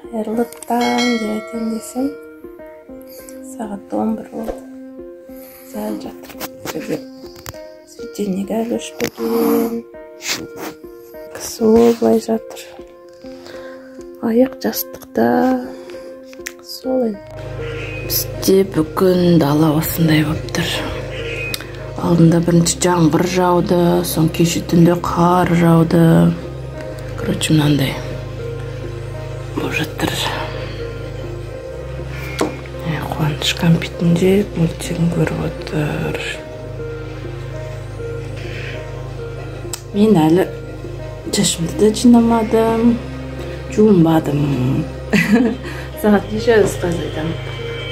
Қайырлы таң деп айтайын десем, сағат 11 болды. Сәл жатыр. Светильнигі әлі өшпеген. Кісі олай жатыр. Аяқ жастықта. Сол енді. Бізде бүгін дала осындай болып тұр. Алдында бірінші жаңбыр жауды, соң кеше түнде қар жауды. Короче, мынандай болып жатыр. Қуаныш компьютерінде мультигін көріп отыр. Мен әлі шашымды да жинамадым, жуынбадым. Сағат неше қазір айтамын.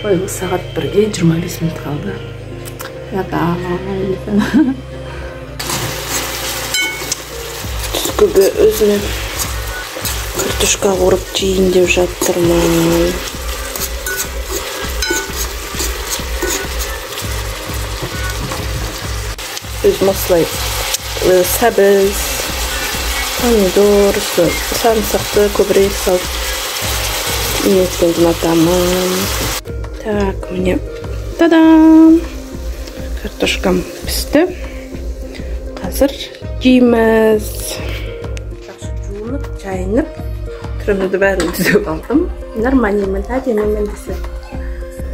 Ой, бұл сағат 1-ге 25 минут қалды. Түскіге өзіме картошка қуырып жейін деп жатырмын. Өзім осылай сәбіз, помидор, сарымсақты көбірек салып ниетпен ұнатамын. Так, міне тадам! Картошкам пісті. Қазір жейміз. Жақсы жуынып, жайынып, түрімді бәрін түзеп алдым. Нормальныймын, әдемімен десе.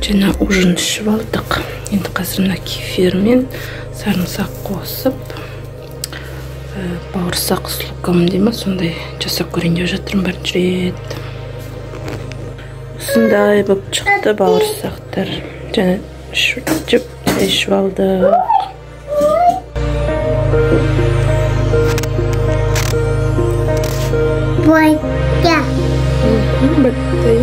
Жаңа ужин ішіп алдық. Енді қазір мына кефирмен сарымсақ қосып, бауырсақ с луком деймі, сондай жасап көрейін деп жатырмын бірінші рет. Осындай болып шықты бауырсақтар. Жаңа ішіп алдық. Бітті,